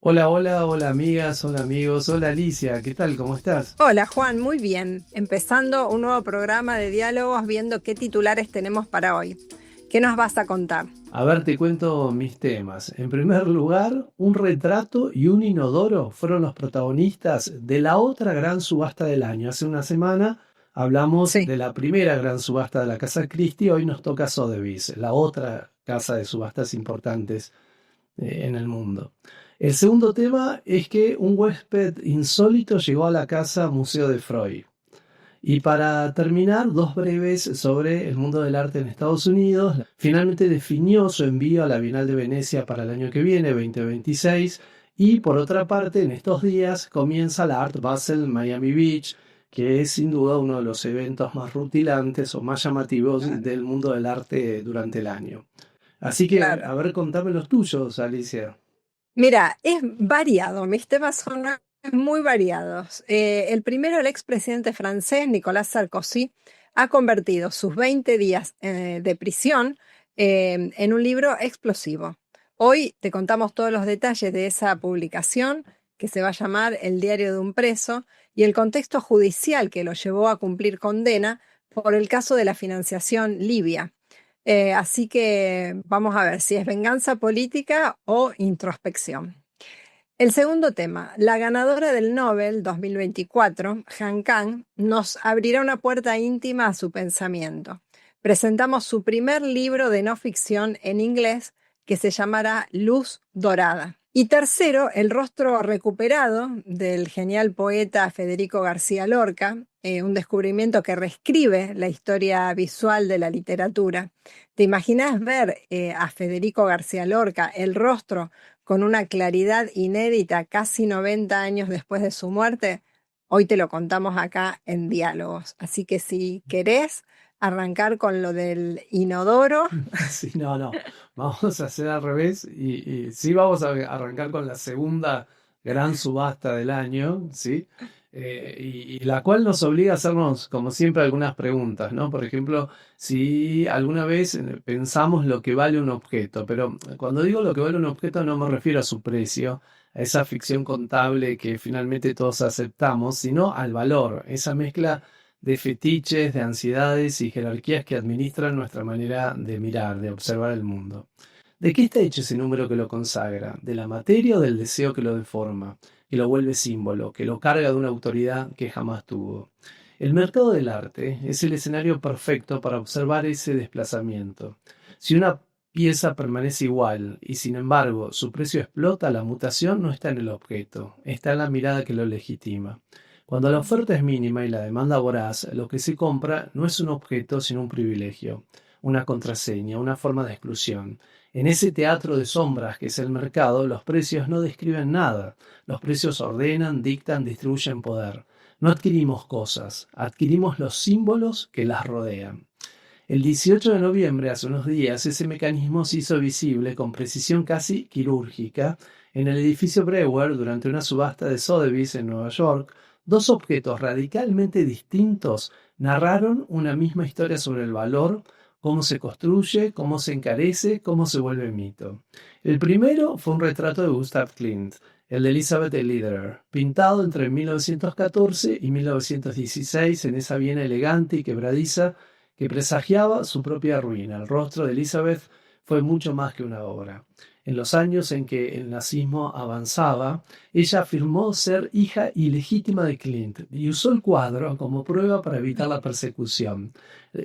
Hola, hola, hola amigas, hola amigos, hola Alicia, ¿qué tal? ¿Cómo estás? Hola Juan, muy bien. Empezando un nuevo programa de diálogos viendo qué titulares tenemos para hoy. ¿Qué nos vas a contar? A ver, te cuento mis temas. En primer lugar, un retrato y un inodoro fueron los protagonistas de la otra gran subasta del año. Hace una semana hablamos Sí, de la primera gran subasta de la Casa Christie, hoy nos toca Sotheby's, la otra casa de subastas importantes en el mundo. El segundo tema es que un huésped insólito llegó a la casa Museo de Freud. Y para terminar, dos breves sobre el mundo del arte en Estados Unidos. Finalmente definió su envío a la Bienal de Venecia para el año que viene, 2026. Y por otra parte, en estos días comienza la Art Basel Miami Beach, que es sin duda uno de los eventos más rutilantes o más llamativos del mundo del arte durante el año. Así que, claro. a ver, contame los tuyos, Alicia. Mira, es variado, mis temas son muy variados. El primero, el expresidente francés Nicolas Sarkozy ha convertido sus 20 días de prisión en un libro explosivo. Hoy te contamos todos los detalles de esa publicación que se va a llamar El diario de un preso y el contexto judicial que lo llevó a cumplir condena por el caso de la financiación libia. Así que vamos a ver si es venganza política o introspección. El segundo tema, la ganadora del Nobel 2024, Han Kang, nos abrirá una puerta íntima a su pensamiento. Presentamos su primer libro de no ficción en inglés que se llamará Luz Dorada. Y tercero, el rostro recuperado del genial poeta Federico García Lorca, un descubrimiento que reescribe la historia visual de la literatura. ¿Te imaginas ver a Federico García Lorca, el rostro con una claridad inédita casi 90 años después de su muerte? Hoy te lo contamos acá en Diálogos. Así que si querés arrancar con lo del inodoro. Sí, no, no. Vamos a hacer al revés y sí vamos a arrancar con la segunda gran subasta del año, ¿sí? Y la cual nos obliga a hacernos, como siempre, algunas preguntas, ¿no? Por ejemplo, si alguna vez pensamos lo que vale un objeto, pero cuando digo lo que vale un objeto no me refiero a su precio, a esa ficción contable que finalmente todos aceptamos, sino al valor, esa mezcla de fetiches, de ansiedades y jerarquías que administran nuestra manera de mirar, de observar el mundo. ¿De qué está hecho ese número que lo consagra? ¿De la materia o del deseo que lo deforma, que lo vuelve símbolo, que lo carga de una autoridad que jamás tuvo? El mercado del arte es el escenario perfecto para observar ese desplazamiento. Si una pieza permanece igual y sin embargo su precio explota, la mutación no está en el objeto, está en la mirada que lo legitima. Cuando la oferta es mínima y la demanda voraz, lo que se compra no es un objeto, sino un privilegio, una contraseña, una forma de exclusión. En ese teatro de sombras que es el mercado, los precios no describen nada. Los precios ordenan, dictan, distribuyen poder. No adquirimos cosas, adquirimos los símbolos que las rodean. El 18 de noviembre, hace unos días, ese mecanismo se hizo visible con precisión casi quirúrgica en el edificio Brewer durante una subasta de Sotheby's en Nueva York. Dos objetos radicalmente distintos narraron una misma historia sobre el valor, cómo se construye, cómo se encarece, cómo se vuelve mito. El primero fue un retrato de Gustav Klimt, el de Elizabeth Lederer, pintado entre 1914 y 1916 en esa Viena elegante y quebradiza que presagiaba su propia ruina. El rostro de Elizabeth fue mucho más que una obra. En los años en que el nazismo avanzaba, ella afirmó ser hija ilegítima de Klimt y usó el cuadro como prueba para evitar la persecución.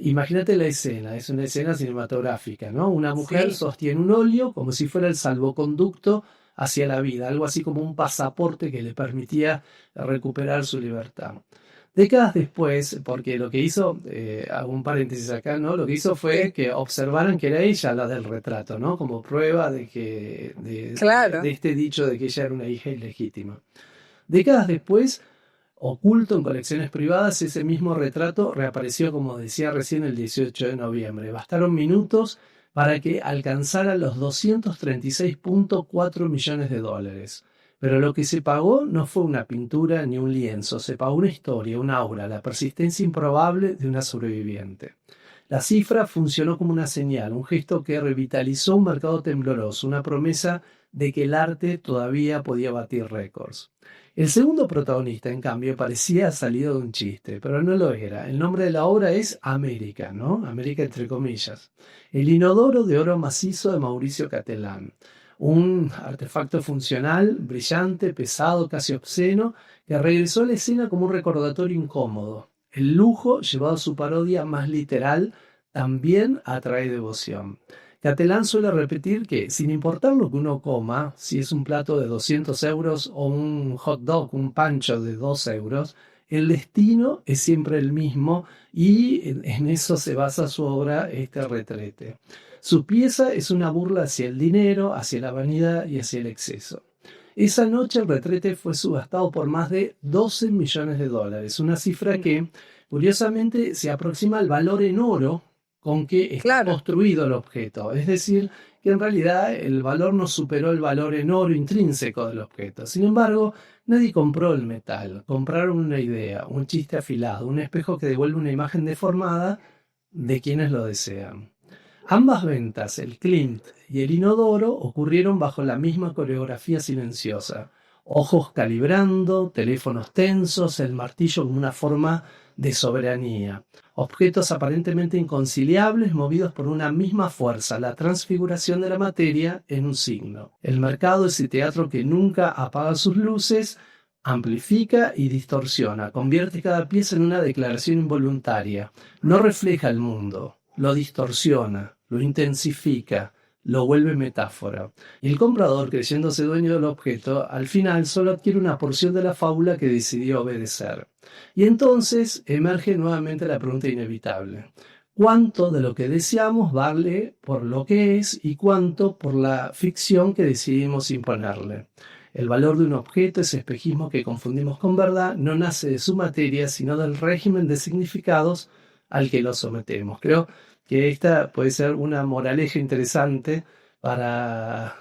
Imagínate la escena, es una escena cinematográfica, ¿no? Una mujer Sí. sostiene un óleo como si fuera el salvoconducto hacia la vida, algo así como un pasaporte que le permitía recuperar su libertad. Décadas después, porque lo que hizo, hago un paréntesis acá, ¿no? Lo que hizo fue Sí, que observaran que era ella la del retrato, ¿no? Como prueba de claro. este dicho de que ella era una hija ilegítima. Décadas después, oculto en colecciones privadas, ese mismo retrato reapareció, como decía recién, el 18 de noviembre. Bastaron minutos para que alcanzara los 236,4 millones de dólares. Pero lo que se pagó no fue una pintura ni un lienzo, se pagó una historia, un aura, la persistencia improbable de una sobreviviente. La cifra funcionó como una señal, un gesto que revitalizó un mercado tembloroso, una promesa de que el arte todavía podía batir récords. El segundo protagonista, en cambio, parecía salido de un chiste, pero no lo era. El nombre de la obra es América, ¿no? América entre comillas. El inodoro de oro macizo de Mauricio Catalán. Un artefacto funcional, brillante, pesado, casi obsceno, que regresó a la escena como un recordatorio incómodo. El lujo, llevado a su parodia más literal, también atrae devoción. Catalán suele repetir que, sin importar lo que uno coma, si es un plato de 200 euros o un hot dog, un pancho de 2 euros, el destino es siempre el mismo y en eso se basa su obra, este retrete. Su pieza es una burla hacia el dinero, hacia la vanidad y hacia el exceso. Esa noche el retrete fue subastado por más de 12 millones de dólares, una cifra que curiosamente se aproxima al valor en oro con que está Claro, construido el objeto. Es decir, que en realidad el valor no superó el valor en oro intrínseco del objeto. Sin embargo, nadie compró el metal, compraron una idea, un chiste afilado, un espejo que devuelve una imagen deformada de quienes lo desean. Ambas ventas, el Klimt y el inodoro, ocurrieron bajo la misma coreografía silenciosa. Ojos calibrando, teléfonos tensos, el martillo como una forma de soberanía. Objetos aparentemente inconciliables movidos por una misma fuerza, la transfiguración de la materia en un signo. El mercado, ese teatro que nunca apaga sus luces, amplifica y distorsiona, convierte cada pieza en una declaración involuntaria. No refleja el mundo, lo distorsiona, lo intensifica, lo vuelve metáfora. Y el comprador, creyéndose dueño del objeto, al final solo adquiere una porción de la fábula que decidió obedecer. Y entonces emerge nuevamente la pregunta inevitable. ¿Cuánto de lo que deseamos vale por lo que es y cuánto por la ficción que decidimos imponerle? El valor de un objeto, ese espejismo que confundimos con verdad, no nace de su materia, sino del régimen de significados al que lo sometemos. Creo que esta puede ser una moraleja interesante para,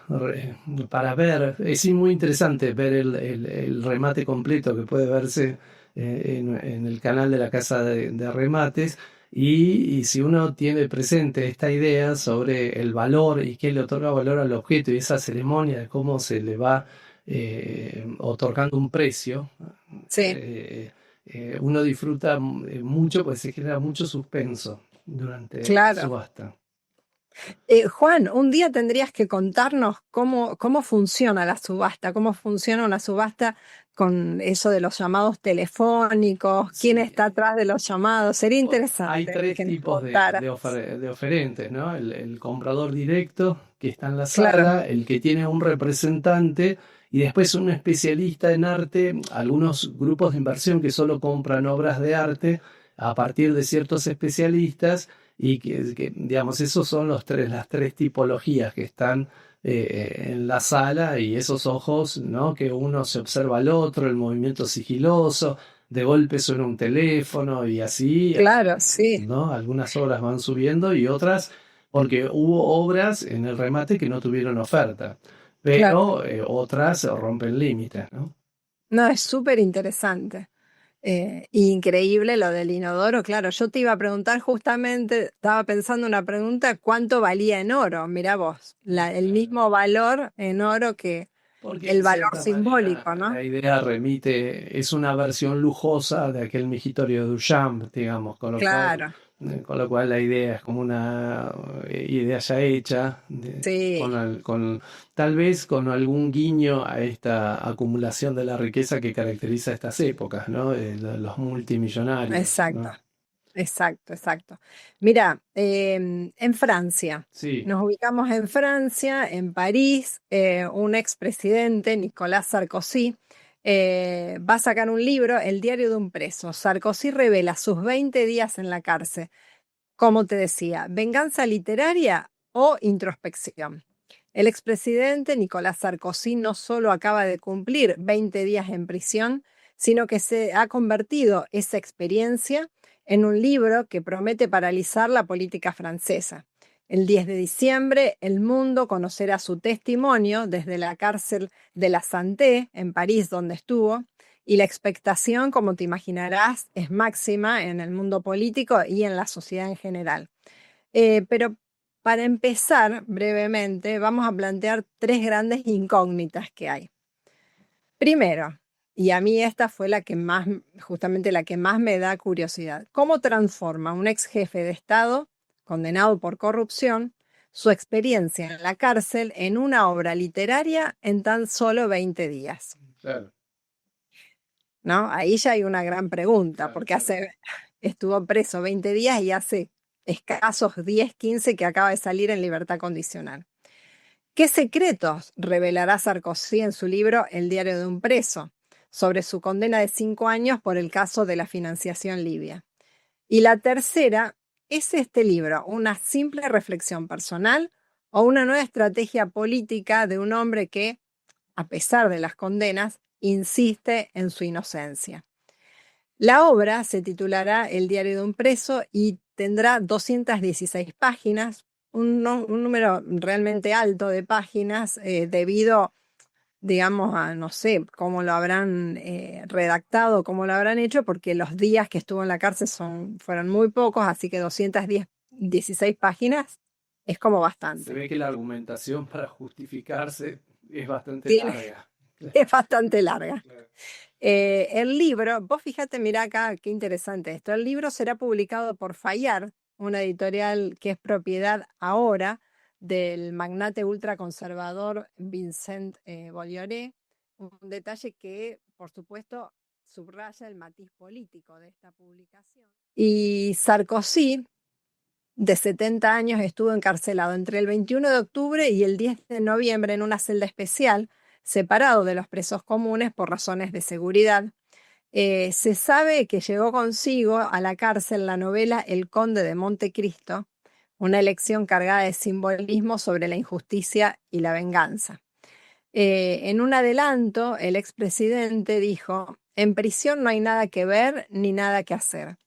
para ver. Es muy interesante ver el remate completo que puede verse en el canal de la Casa de Remates. Y si uno tiene presente esta idea sobre el valor y qué le otorga valor al objeto y esa ceremonia de cómo se le va otorgando un precio, sí, eh, uno disfruta mucho, pues se genera mucho suspenso durante la claro. subasta. Juan, un día tendrías que contarnos cómo funciona la subasta, cómo funciona una subasta con eso de los llamados telefónicos, quién Sí. está atrás de los llamados. Sería Hay interesante tres que nos tipos contaras. de oferentes, ¿no? El comprador directo que está en la Claro, sala, el que tiene un representante y después un especialista en arte, algunos grupos de inversión que solo compran obras de arte a partir de ciertos especialistas y digamos, esos son las tres tipologías que están en la sala y esos ojos, ¿no? Que uno se observa al otro, el movimiento sigiloso, de golpe suena un teléfono y así, claro, sí. ¿no? Algunas obras van subiendo y otras, porque hubo obras en el remate que no tuvieron oferta, Claro. pero otras rompen límites, ¿no? No, es súper interesante. Increíble lo del inodoro, claro. Yo te iba a preguntar justamente, estaba pensando una pregunta, ¿cuánto valía en oro? Mirá vos, el Claro. mismo valor en oro que Porque el en valor cierta manera simbólico, ¿no? la idea remite, es una versión lujosa de aquel migitorio de Duchamp, digamos, Claro, con lo cual la idea es como una idea ya hecha, sí, tal vez con algún guiño a esta acumulación de la riqueza que caracteriza estas épocas, ¿no? Los multimillonarios, exacto, ¿no? exacto, exacto. Mira, en Francia, Sí, nos ubicamos en Francia, en París, un expresidente, Nicolas Sarkozy, va a sacar un libro, El diario de un preso. Sarkozy revela sus 20 días en la cárcel. Como te decía, venganza literaria o introspección. El expresidente Nicolás Sarkozy no solo acaba de cumplir 20 días en prisión, sino que se ha convertido esa experiencia en un libro que promete paralizar la política francesa. El 10 de diciembre, el mundo conocerá su testimonio desde la cárcel de la Santé, en París, donde estuvo, y la expectación, como te imaginarás, es máxima en el mundo político y en la sociedad en general. Pero Para empezar, brevemente, vamos a plantear 3 grandes incógnitas que hay. Primero, y a mí esta fue justamente la que más me da curiosidad, ¿cómo transforma un ex jefe de Estado, condenado por corrupción, su experiencia en la cárcel en una obra literaria en tan solo 20 días? Claro, ¿No? Ahí ya hay una gran pregunta, claro, porque claro. estuvo preso 20 días y hace escasos 10, 15 que acaba de salir en libertad condicional. ¿Qué secretos revelará Sarkozy en su libro El diario de un preso sobre su condena de 5 años por el caso de la financiación libia? Y la tercera, ¿es este libro una simple reflexión personal o una nueva estrategia política de un hombre que, a pesar de las condenas, insiste en su inocencia? La obra se titulará El diario de un preso y tendrá 216 páginas, un número realmente alto de páginas debido, digamos, a no sé cómo lo habrán redactado, cómo lo habrán hecho, porque los días que estuvo en la cárcel fueron muy pocos, así que 216 páginas es como Se bastante. ve que la argumentación para justificarse es bastante Tiene, larga. es bastante larga. Claro. El libro, vos fíjate, mirá acá, qué interesante esto. El libro será publicado por Fayard, una editorial que es propiedad ahora del magnate ultraconservador Vincent Bolloré. Un detalle que, por supuesto, subraya el matiz político de esta publicación. Y Sarkozy, de 70 años, estuvo encarcelado entre el 21 de octubre y el 10 de noviembre en una celda especial, separado de los presos comunes por razones de seguridad. Se sabe que llevó consigo a la cárcel la novela El Conde de Montecristo, una elección cargada de simbolismo sobre la injusticia y la venganza. En un adelanto, el expresidente dijo: en prisión no hay nada que ver ni nada que hacer.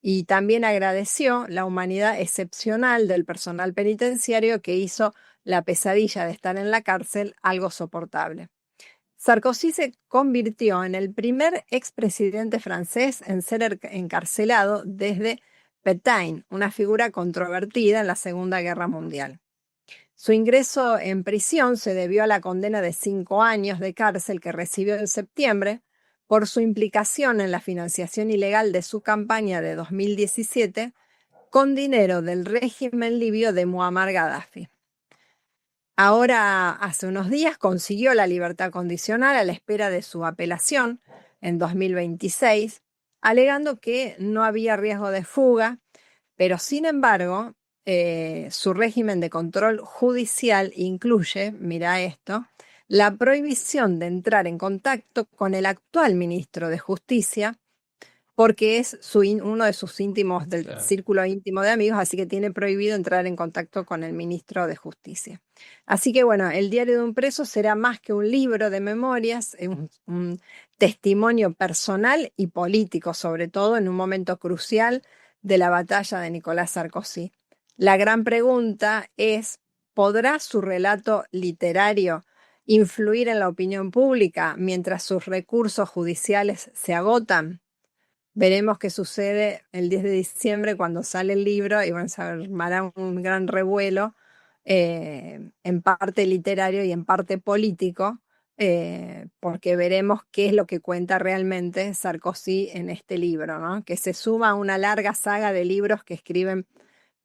Y también agradeció la humanidad excepcional del personal penitenciario que hizo la pesadilla de estar en la cárcel algo soportable. Sarkozy se convirtió en el primer expresidente francés en ser encarcelado desde Pétain, una figura controvertida en la Segunda Guerra Mundial. Su ingreso en prisión se debió a la condena de 5 años de cárcel que recibió en septiembre por su implicación en la financiación ilegal de su campaña de 2017 con dinero del régimen libio de Muammar Gaddafi. Ahora, hace unos días, consiguió la libertad condicional a la espera de su apelación en 2026, alegando que no había riesgo de fuga, pero sin embargo, su régimen de control judicial incluye, mira esto, la prohibición de entrar en contacto con el actual ministro de Justicia, porque es uno de sus íntimos, del Claro. círculo íntimo de amigos, así que tiene prohibido entrar en contacto con el ministro de Justicia. Así que bueno, el diario de un preso será más que un libro de memorias, es un testimonio personal y político, sobre todo en un momento crucial de la batalla de Nicolás Sarkozy. La gran pregunta es: ¿podrá su relato literario influir en la opinión pública mientras sus recursos judiciales se agotan? Veremos qué sucede el 10 de diciembre cuando sale el libro y bueno, se armará un gran revuelo, en parte literario y en parte político, porque veremos qué es lo que cuenta realmente Sarkozy en este libro, ¿no? Que se suma a una larga saga de libros que escriben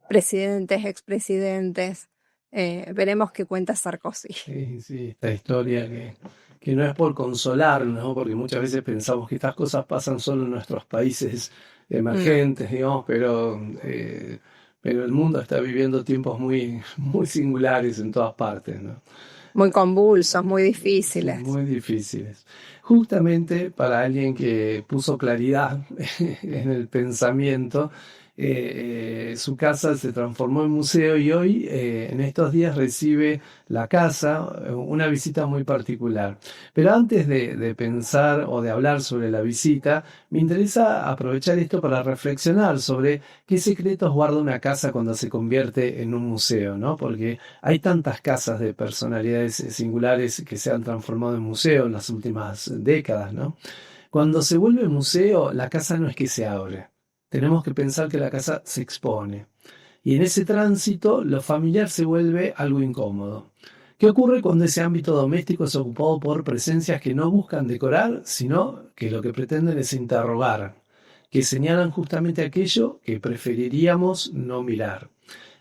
presidentes, expresidentes. Veremos qué cuenta Sarkozy. Sí, sí, esta historia que no es por consolarnos, ¿no? Porque muchas veces pensamos que estas cosas pasan solo en nuestros países No, emergentes, digamos, pero el mundo está viviendo tiempos muy, muy singulares en todas partes, ¿no? muy convulsos, muy Sí, difíciles. muy difíciles. Justamente para alguien que puso claridad en el pensamiento, su casa se transformó en museo y hoy, en estos días, recibe la casa una visita muy particular. Pero antes de pensar o de hablar sobre la visita, me interesa aprovechar esto para reflexionar sobre qué secretos guarda una casa cuando se convierte en un museo, ¿no? Porque hay tantas casas de personalidades singulares que se han transformado en museo en las últimas décadas, ¿no? Cuando se vuelve museo, la casa no es que se abre. Tenemos que pensar que la casa se expone. Y en ese tránsito, lo familiar se vuelve algo incómodo. ¿Qué ocurre cuando ese ámbito doméstico es ocupado por presencias que no buscan decorar, sino que lo que pretenden es interrogar, que señalan justamente aquello que preferiríamos no mirar?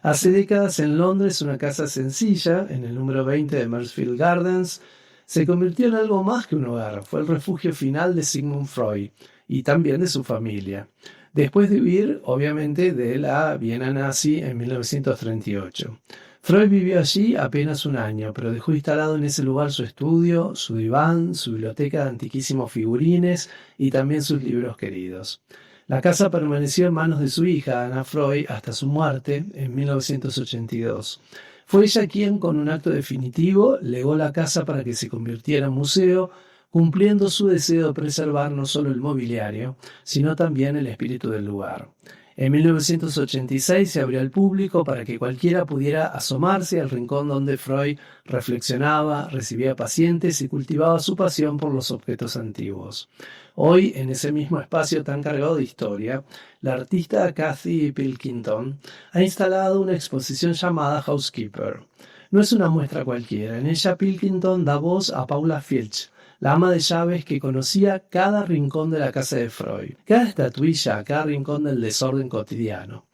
Hace décadas en Londres una casa sencilla, en el número 20 de Maresfield Gardens, se convirtió en algo más que un hogar. Fue el refugio final de Sigmund Freud y también de su familia. Después de huir, obviamente, de la Viena nazi en 1938. Freud vivió allí apenas un año, pero dejó instalado en ese lugar su estudio, su diván, su biblioteca de antiquísimos figurines y también sus libros queridos. La casa permaneció en manos de su hija, Anna Freud, hasta su muerte en 1982. Fue ella quien, con un acto definitivo, legó la casa para que se convirtiera en museo, cumpliendo su deseo de preservar no solo el mobiliario, sino también el espíritu del lugar. En 1986 se abrió al público para que cualquiera pudiera asomarse al rincón donde Freud reflexionaba, recibía pacientes y cultivaba su pasión por los objetos antiguos. Hoy, en ese mismo espacio tan cargado de historia, la artista Kathy Pilkington ha instalado una exposición llamada Housekeeper. No es una muestra cualquiera, en ella Pilkington da voz a Paula Filch, la ama de llaves que conocía cada rincón de la casa de Freud, cada estatuilla, cada rincón del desorden cotidiano.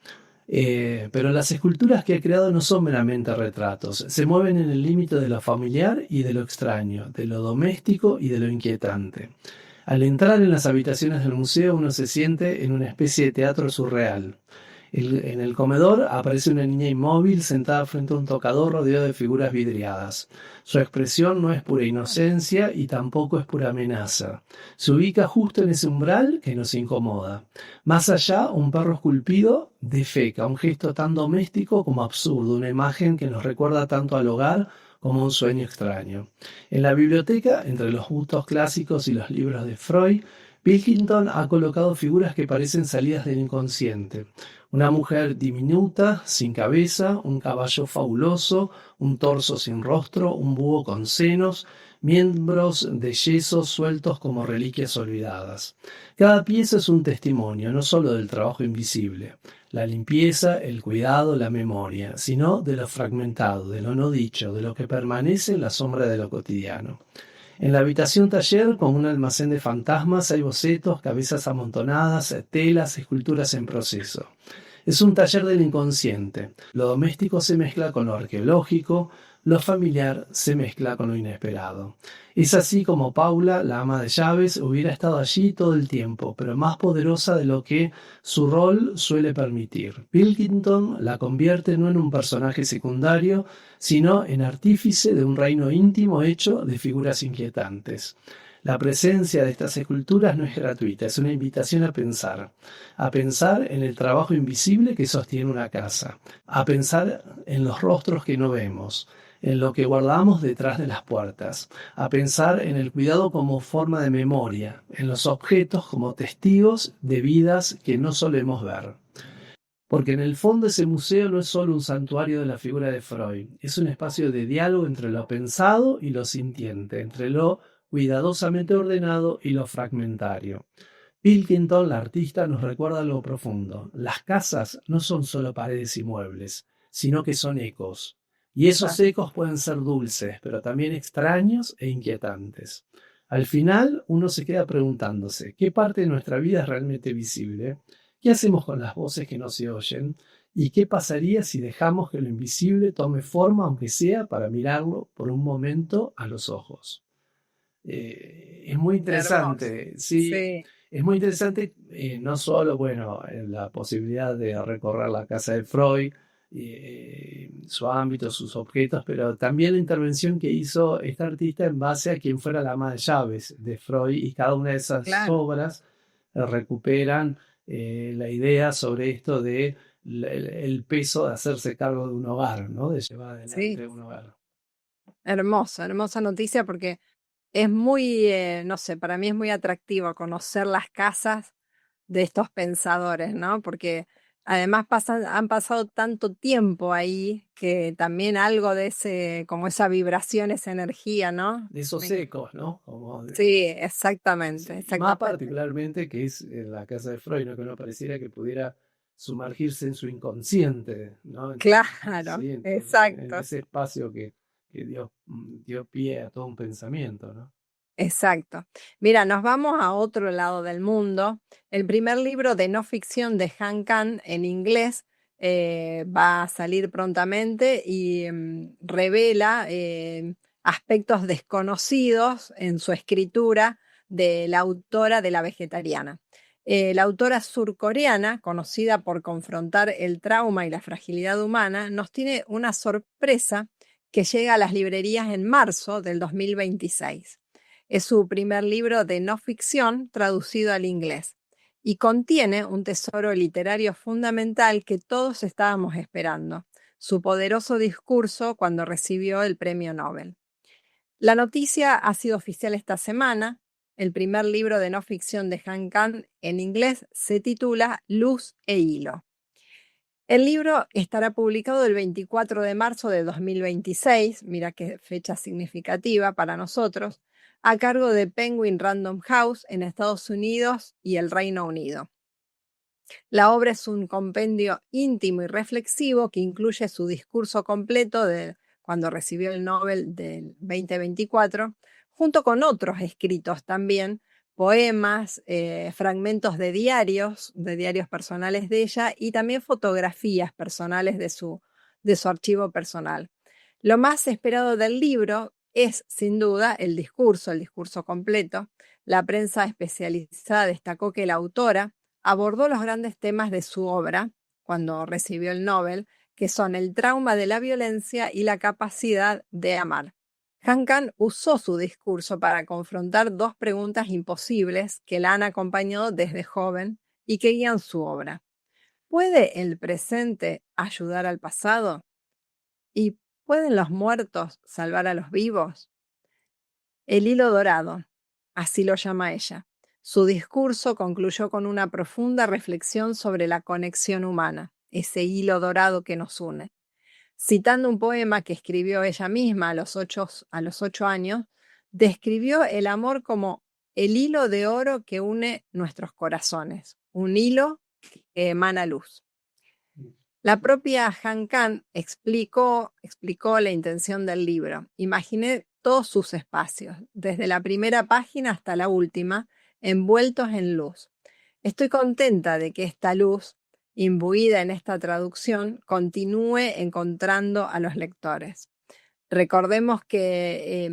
Pero las esculturas que ha creado no son meramente retratos, se mueven en el límite de lo familiar y de lo extraño, de lo doméstico y de lo inquietante. Al entrar en las habitaciones del museo uno se siente en una especie de teatro surreal. En el comedor aparece una niña inmóvil sentada frente a un tocador rodeado de figuras vidriadas. Su expresión no es pura inocencia y tampoco es pura amenaza. Se ubica justo en ese umbral que nos incomoda. Más allá, un perro esculpido defeca, un gesto tan doméstico como absurdo, una imagen que nos recuerda tanto al hogar como un sueño extraño. En la biblioteca, entre los bustos clásicos y los libros de Freud, Pilkington ha colocado figuras que parecen salidas del inconsciente. Una mujer diminuta, sin cabeza, un caballo fabuloso, un torso sin rostro, un búho con senos, miembros de yeso sueltos como reliquias olvidadas. Cada pieza es un testimonio, no solo del trabajo invisible, la limpieza, el cuidado, la memoria, sino de lo fragmentado, de lo no dicho, de lo que permanece en la sombra de lo cotidiano. En la habitación taller, con un almacén de fantasmas, hay bocetos, cabezas amontonadas, telas, esculturas en proceso. Es un taller del inconsciente. Lo doméstico se mezcla con lo arqueológico, lo familiar se mezcla con lo inesperado. Es así como Paula, la ama de llaves, hubiera estado allí todo el tiempo, pero más poderosa de lo que su rol suele permitir. Pilkington la convierte no en un personaje secundario, sino en artífice de un reino íntimo hecho de figuras inquietantes. La presencia de estas esculturas no es gratuita, es una invitación a pensar en el trabajo invisible que sostiene una casa, a pensar en los rostros que no vemos, en lo que guardamos detrás de las puertas, a pensar en el cuidado como forma de memoria, en los objetos como testigos de vidas que no solemos ver. Porque en el fondo ese museo no es solo un santuario de la figura de Freud, es un espacio de diálogo entre lo pensado y lo sintiente, entre lo cuidadosamente ordenado y lo fragmentario. Pilkington, la artista, nos recuerda lo profundo. Las casas no son solo paredes y muebles, sino que son ecos. Y esos ecos pueden ser dulces, pero también extraños e inquietantes. Al final, uno se queda preguntándose, ¿qué parte de nuestra vida es realmente visible? ¿Qué hacemos con las voces que no se oyen? ¿Y qué pasaría si dejamos que lo invisible tome forma, aunque sea para mirarlo por un momento a los ojos? Es muy Hermoso. interesante, sí, Sí. es muy interesante, no solo, bueno, en la posibilidad de recorrer la casa de Freud, su ámbito, sus objetos, pero también la intervención que hizo esta artista en base a quien fuera la ama de llaves de Freud, y cada una de esas Claro. obras recuperan la idea sobre esto de el peso de hacerse cargo de un hogar, ¿no? De llevar Sí. adelante un hogar. Hermosa, hermosa noticia porque es muy, no sé, para mí es muy atractivo conocer las casas de estos pensadores, ¿no? Porque además han pasado tanto tiempo ahí que también algo de ese, como esa vibración, esa energía, ¿no? De esos ecos, ¿no? Como Sí, exactamente, sí, y más exactamente. particularmente que es en la casa de Freud, ¿no? Que uno pareciera que pudiera sumergirse en su inconsciente, ¿no? Claro, Sí, en exacto. ese espacio que dio pie a todo un pensamiento, ¿no? Exacto. Mira, nos vamos a otro lado del mundo. El primer libro de no ficción de Han Kang en inglés va a salir prontamente y revela aspectos desconocidos en su escritura de la autora de La Vegetariana. La autora surcoreana, conocida por confrontar el trauma y la fragilidad humana, nos tiene una sorpresa que llega a las librerías en marzo del 2026. Es su primer libro de no ficción traducido al inglés y contiene un tesoro literario fundamental que todos estábamos esperando, su poderoso discurso cuando recibió el premio Nobel. La noticia ha sido oficial esta semana. El primer libro de no ficción de Han Kang en inglés se titula Luz e Hilo. El libro estará publicado el 24 de marzo de 2026, mira qué fecha significativa para nosotros, a cargo de Penguin Random House en Estados Unidos y el Reino Unido. La obra es un compendio íntimo y reflexivo que incluye su discurso completo de cuando recibió el Nobel del 2024, junto con otros escritos también, poemas, fragmentos de diarios personales de ella y también fotografías personales de su archivo personal. Lo más esperado del libro es, sin duda, el discurso completo. La prensa especializada destacó que la autora abordó los grandes temas de su obra cuando recibió el Nobel, que son el trauma de la violencia y la capacidad de amar. Han Kang usó su discurso para confrontar dos preguntas imposibles que la han acompañado desde joven y que guían su obra. ¿Puede el presente ayudar al pasado? ¿Y pueden los muertos salvar a los vivos? El hilo dorado, así lo llama ella. Su discurso concluyó con una profunda reflexión sobre la conexión humana, ese hilo dorado que nos une. Citando un poema que escribió ella misma a los 8 años, describió el amor como el hilo de oro que une nuestros corazones, un hilo que emana luz. La propia Han Kang explicó la intención del libro. Imaginé todos sus espacios, desde la primera página hasta la última, envueltos en luz. Estoy contenta de que esta luz, imbuida en esta traducción, continúe encontrando a los lectores. Recordemos que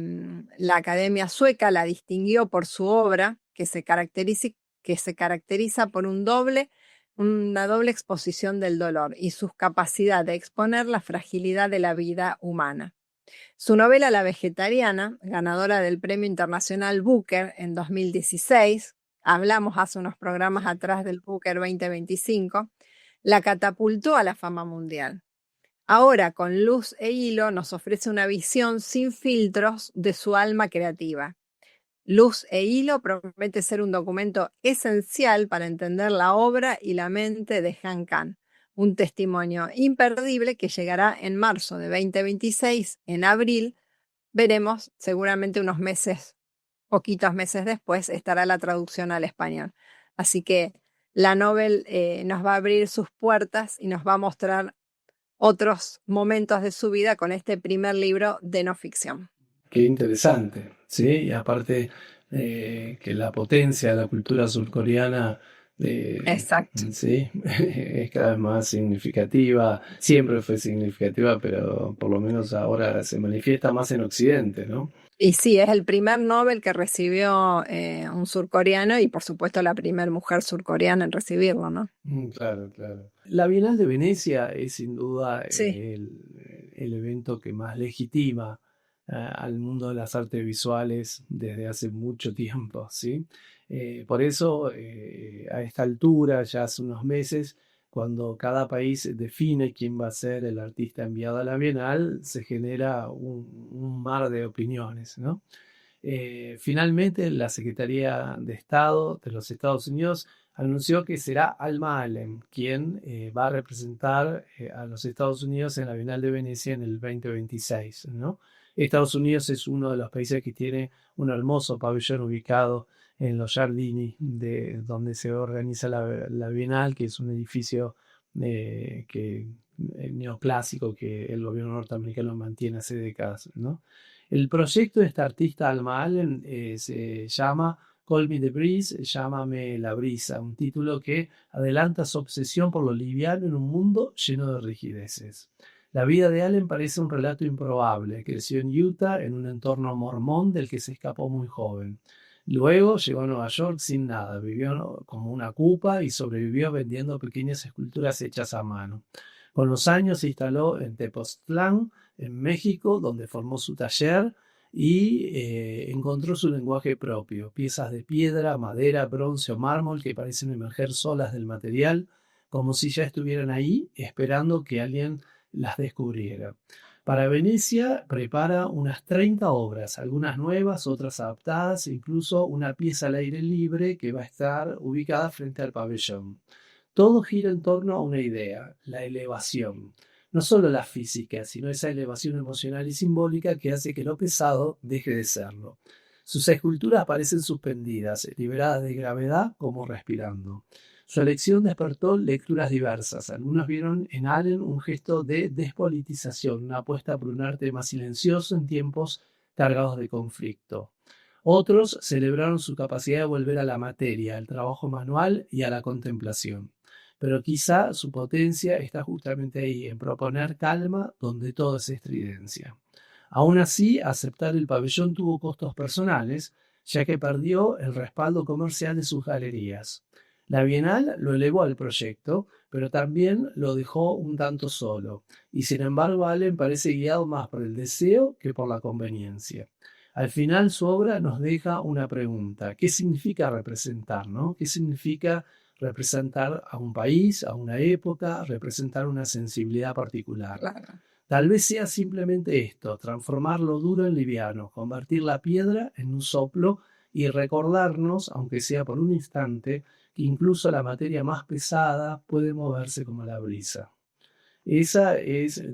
la Academia Sueca la distinguió por su obra, que se caracteriza por una doble exposición del dolor y su capacidad de exponer la fragilidad de la vida humana. Su novela La Vegetariana, ganadora del Premio Internacional Booker en 2016, hablamos hace unos programas atrás del Booker 2025, la catapultó a la fama mundial. Ahora, con Luz e Hilo, nos ofrece una visión sin filtros de su alma creativa. Luz e Hilo promete ser un documento esencial para entender la obra y la mente de Han Kang, un testimonio imperdible que llegará en marzo de 2026. En abril veremos, seguramente poquitos meses después, estará la traducción al español. Así que la Nobel nos va a abrir sus puertas y nos va a mostrar otros momentos de su vida con este primer libro de no ficción. Qué interesante, ¿sí? Y aparte que la potencia de la cultura surcoreana, Exacto. ¿sí? Es cada vez más significativa, siempre fue significativa, pero por lo menos ahora se manifiesta más en Occidente, ¿no? Y sí, es el primer Nobel que recibió un surcoreano y por supuesto la primera mujer surcoreana en recibirlo, ¿no? Claro, claro. La Bienal de Venecia es sin duda Sí. el evento que más legitima al mundo de las artes visuales desde hace mucho tiempo, ¿sí? Por eso, a esta altura, ya hace unos meses, cuando cada país define quién va a ser el artista enviado a la Bienal, se genera un mar de opiniones, ¿no? Finalmente, la Secretaría de Estado de los Estados Unidos anunció que será Alma Allen quien va a representar a los Estados Unidos en la Bienal de Venecia en el 2026, ¿no? Estados Unidos es uno de los países que tiene un hermoso pabellón ubicado en los Giardini, donde se organiza la Bienal, que es un edificio neoclásico que el gobierno norteamericano mantiene hace décadas, ¿no? El proyecto de esta artista Alma Allen se llama Call Me the Breeze, Llámame la brisa, un título que adelanta su obsesión por lo liviano en un mundo lleno de rigideces. La vida de Allen parece un relato improbable. Creció en Utah, en un entorno mormón del que se escapó muy joven. Luego llegó a Nueva York sin nada, vivió como una cupa y sobrevivió vendiendo pequeñas esculturas hechas a mano. Con los años se instaló en Tepoztlán, en México, donde formó su taller y encontró su lenguaje propio. Piezas de piedra, madera, bronce o mármol que parecen emerger solas del material, como si ya estuvieran ahí esperando que alguien las descubriera. Para Venecia prepara unas 30 obras, algunas nuevas, otras adaptadas, e incluso una pieza al aire libre que va a estar ubicada frente al pabellón. Todo gira en torno a una idea, la elevación. No solo la física, sino esa elevación emocional y simbólica que hace que lo pesado deje de serlo. Sus esculturas parecen suspendidas, liberadas de gravedad como respirando. Su elección despertó lecturas diversas. Algunos vieron en Allen un gesto de despolitización, una apuesta por un arte más silencioso en tiempos cargados de conflicto. Otros celebraron su capacidad de volver a la materia, al trabajo manual y a la contemplación. Pero quizá su potencia está justamente ahí, en proponer calma donde todo es estridencia. Aún así, aceptar el pabellón tuvo costos personales, ya que perdió el respaldo comercial de sus galerías. La Bienal lo elevó al proyecto, pero también lo dejó un tanto solo, y sin embargo Allen parece guiado más por el deseo que por la conveniencia. Al final su obra nos deja una pregunta: ¿qué significa representar, no? ¿Qué significa representar a un país, a una época, representar una sensibilidad particular? Claro. Tal vez sea simplemente esto, transformar lo duro en liviano, convertir la piedra en un soplo y recordarnos, aunque sea por un instante, que incluso la materia más pesada puede moverse como la brisa. Te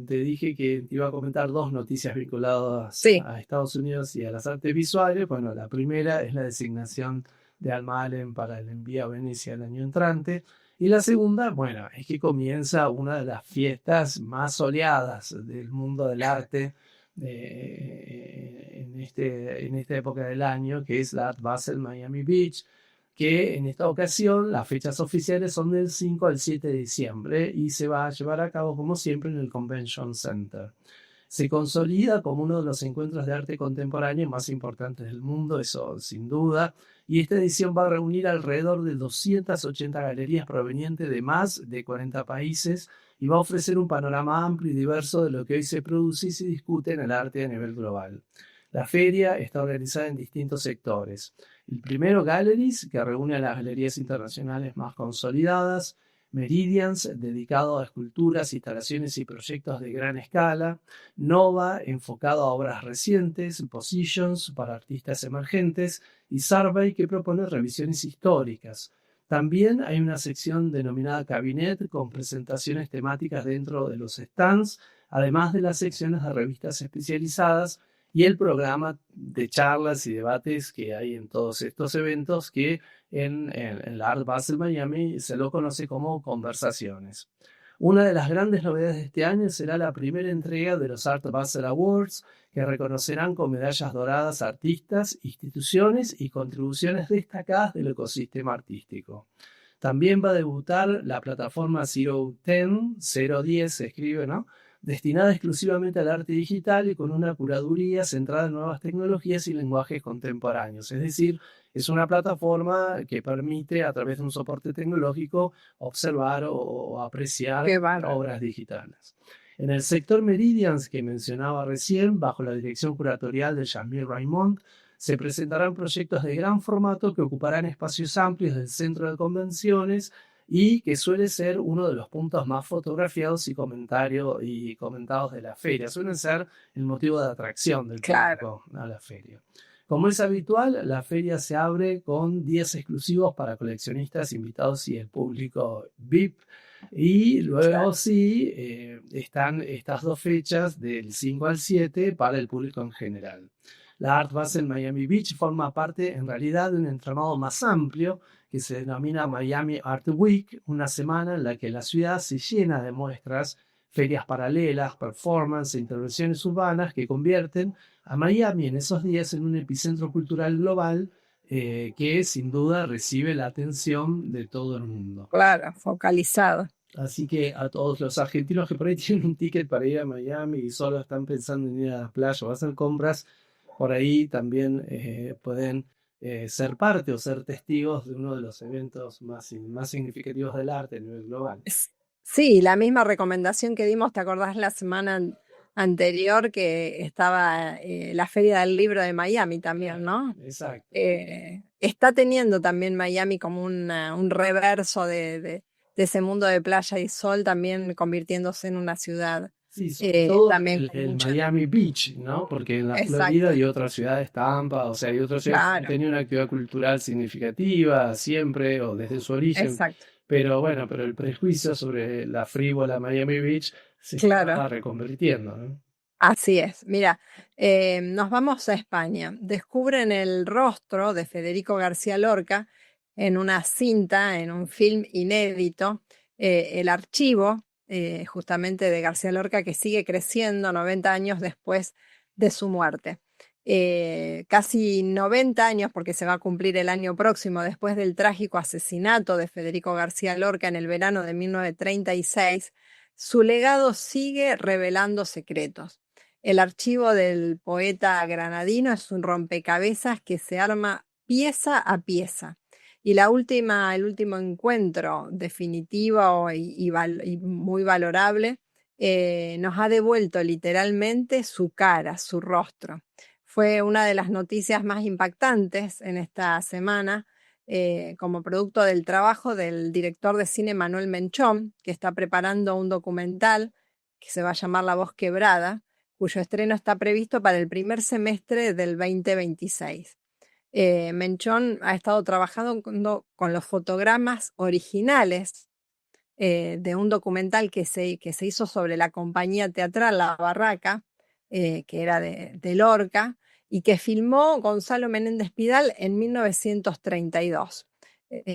dije que te iba a comentar dos noticias vinculadas Sí, a Estados Unidos y a las artes visuales. Bueno, la primera es la designación de Alma Allen para el envío a Venecia el año entrante. Y la segunda, bueno, es que comienza una de las fiestas más soleadas del mundo del arte en esta época del año, que es la Art Basel Miami Beach, que en esta ocasión las fechas oficiales son del 5 al 7 de diciembre y se va a llevar a cabo como siempre en el Convention Center. Se consolida como uno de los encuentros de arte contemporáneo más importantes del mundo, eso sin duda, y esta edición va a reunir alrededor de 280 galerías provenientes de más de 40 países y va a ofrecer un panorama amplio y diverso de lo que hoy se produce y se discute en el arte a nivel global. La feria está organizada en distintos sectores. El primero, Galleries, que reúne a las galerías internacionales más consolidadas; Meridians, dedicado a esculturas, instalaciones y proyectos de gran escala; Nova, enfocado a obras recientes; Positions, para artistas emergentes; y Survey, que propone revisiones históricas. También hay una sección denominada Cabinet, con presentaciones temáticas dentro de los stands, además de las secciones de revistas especializadas y el programa de charlas y debates que hay en todos estos eventos, que en la Art Basel Miami se lo conoce como conversaciones. Una de las grandes novedades de este año será la primera entrega de los Art Basel Awards, que reconocerán con medallas doradas a artistas, instituciones y contribuciones destacadas del ecosistema artístico. También va a debutar la plataforma 010 se escribe, ¿no?, destinada exclusivamente al arte digital y con una curaduría centrada en nuevas tecnologías y lenguajes contemporáneos. Es decir, es una plataforma que permite, a través de un soporte tecnológico, observar o apreciar qué bárbaro. obras digitales. En el sector Meridians, que mencionaba recién, bajo la dirección curatorial de Jean-Michel Raymond, se presentarán proyectos de gran formato que ocuparán espacios amplios del centro de convenciones y que suele ser uno de los puntos más fotografiados y comentados de la feria. Suelen ser el motivo de atracción del Claro. público a la feria. Como es habitual, la feria se abre con 10 exclusivos para coleccionistas, invitados y el público VIP. Y luego Claro. sí están estas dos fechas del 5 al 7 para el público en general. La Art Basel Miami Beach forma parte en realidad de un entramado más amplio que se denomina Miami Art Week, una semana en la que la ciudad se llena de muestras, ferias paralelas, performances e intervenciones urbanas que convierten a Miami en esos días en un epicentro cultural global que sin duda recibe la atención de todo el mundo. Claro, focalizado. Así que a todos los argentinos que por ahí tienen un ticket para ir a Miami y solo están pensando en ir a la playa o hacer compras, por ahí también pueden ser parte o ser testigos de uno de los eventos más significativos del arte a nivel global. Sí, la misma recomendación que dimos, ¿te acordás la semana anterior que estaba la Feria del Libro de Miami también, ¿no? Exacto. Está teniendo también Miami como un reverso de ese mundo de playa y sol, también convirtiéndose en una ciudad Sí, sobre todo también con el mucha... Miami Beach, ¿no? Porque en la Florida Exacto, hay otras ciudades, Tampa, o sea, hay otras ciudades que han claro, tenido una actividad cultural significativa siempre o desde su origen. exacto, Pero bueno, pero el prejuicio sobre la frívola Miami Beach se claro. está reconvirtiendo, ¿no? Así es. Mira, nos vamos a España. Descubren el rostro de Federico García Lorca en una cinta, en un film inédito, el archivo justamente de García Lorca que sigue creciendo 90 años después de su muerte. Casi 90 años, porque se va a cumplir el año próximo, después del trágico asesinato de Federico García Lorca en el verano de 1936, su legado sigue revelando secretos. El archivo del poeta granadino es un rompecabezas que se arma pieza a pieza. Y el último encuentro definitivo y muy valorable nos ha devuelto literalmente su cara, su rostro. Fue una de las noticias más impactantes en esta semana como producto del trabajo del director de cine Manuel Menchón, que está preparando un documental que se va a llamar La Voz Quebrada, cuyo estreno está previsto para el primer semestre del 2026. Menchón ha estado trabajando con los fotogramas originales de un documental que se hizo sobre la compañía teatral La Barraca, que era de Lorca, y que filmó Gonzalo Menéndez Pidal en 1932.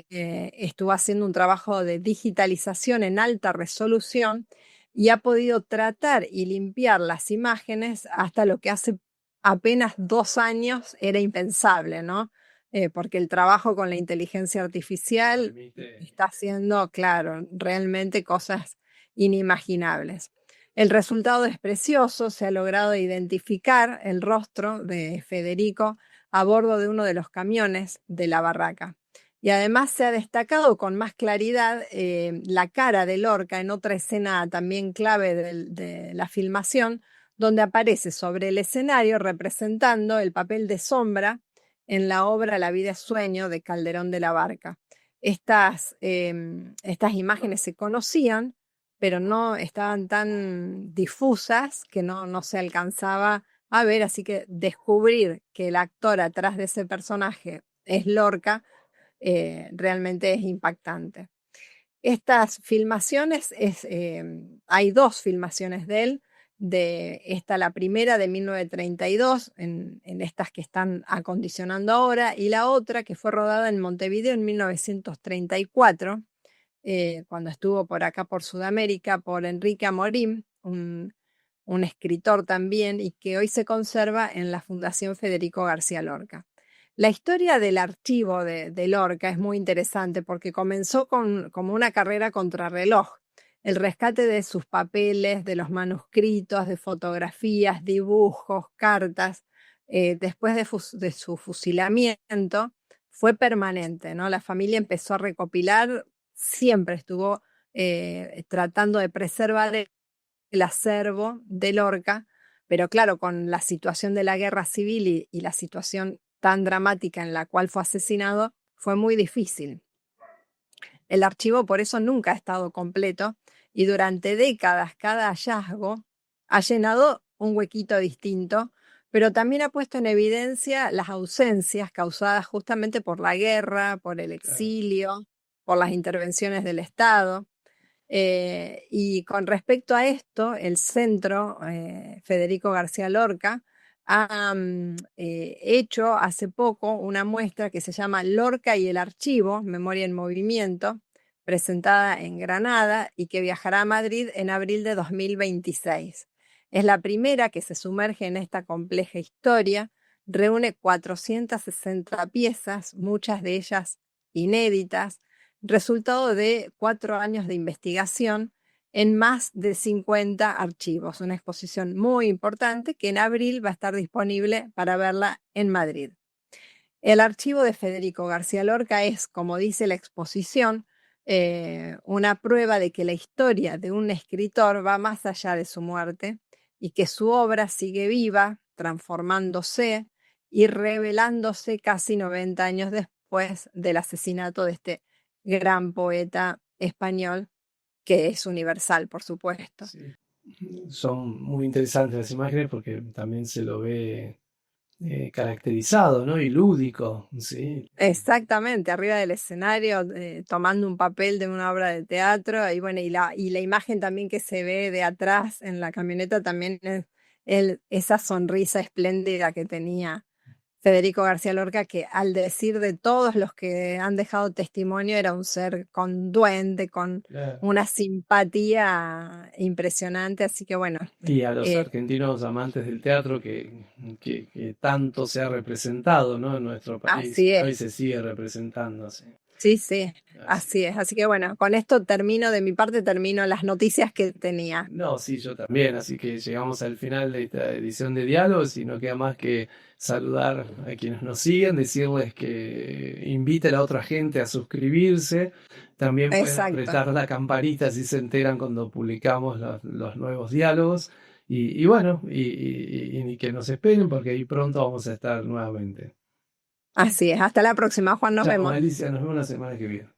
Estuvo haciendo un trabajo de digitalización en alta resolución y ha podido tratar y limpiar las imágenes hasta lo que hace apenas 2 años era impensable, ¿no? Porque el trabajo con la inteligencia artificial Permite. está haciendo, claro, realmente cosas inimaginables. El resultado es precioso, se ha logrado identificar el rostro de Federico a bordo de uno de los camiones de la barraca. Y además se ha destacado con más claridad la cara de Lorca en otra escena también clave de la filmación, donde aparece sobre el escenario representando el papel de sombra en la obra La vida es sueño de Calderón de la Barca. Estas imágenes se conocían, pero no estaban tan difusas que no se alcanzaba a ver, así que descubrir que el actor atrás de ese personaje es Lorca realmente es impactante. Estas filmaciones, hay 2 filmaciones de él, de esta la primera de 1932, en estas que están acondicionando ahora, y la otra que fue rodada en Montevideo en 1934, cuando estuvo por acá por Sudamérica, por Enrique Amorim, un escritor también, y que hoy se conserva en la Fundación Federico García Lorca. La historia del archivo de Lorca es muy interesante porque comenzó como una carrera contrarreloj. El rescate de sus papeles, de los manuscritos, de fotografías, dibujos, cartas, después de su fusilamiento, fue permanente, ¿no? La familia empezó a recopilar, siempre estuvo tratando de preservar el acervo de Lorca, pero claro, con la situación de la guerra civil y la situación tan dramática en la cual fue asesinado, fue muy difícil. El archivo por eso nunca ha estado completo y durante décadas cada hallazgo ha llenado un huequito distinto, pero también ha puesto en evidencia las ausencias causadas justamente por la guerra, por el Claro. exilio, por las intervenciones del Estado. Y con respecto a esto, el centro Federico García Lorca ha hecho hace poco una muestra que se llama Lorca y el Archivo, Memoria en Movimiento, presentada en Granada y que viajará a Madrid en abril de 2026. Es la primera que se sumerge en esta compleja historia, reúne 460 piezas, muchas de ellas inéditas, resultado de 4 años de investigación en más de 50 archivos. Una exposición muy importante que en abril va a estar disponible para verla en Madrid. El archivo de Federico García Lorca es, como dice la exposición, una prueba de que la historia de un escritor va más allá de su muerte y que su obra sigue viva, transformándose y revelándose casi 90 años después del asesinato de este gran poeta español, que es universal, por supuesto. Sí. Son muy interesantes las imágenes porque también se lo ve caracterizado, ¿no? Y lúdico, ¿sí? Exactamente, arriba del escenario, tomando un papel de una obra de teatro, y bueno, y la imagen también que se ve de atrás en la camioneta también es esa sonrisa espléndida que tenía Federico García Lorca, que al decir de todos los que han dejado testimonio, era un ser con duende, con Claro. una simpatía impresionante, así que bueno. Y a los argentinos amantes del teatro que tanto se ha representado, ¿no? En nuestro país. Así Hoy es. se sigue representando, sí. Sí, así es. Así que bueno, con esto termino, de mi parte termino las noticias que tenía. No, sí, yo también, así que llegamos al final de esta edición de Diálogos y no queda más que saludar a quienes nos siguen, decirles que inviten a otra gente a suscribirse, también pueden Exacto. apretar la campanita si se enteran cuando publicamos los nuevos diálogos y bueno, y que nos esperen porque ahí pronto vamos a estar nuevamente. Así es. Hasta la próxima, Juan. Nos Chao, vemos. Alicia, nos vemos la semana que viene.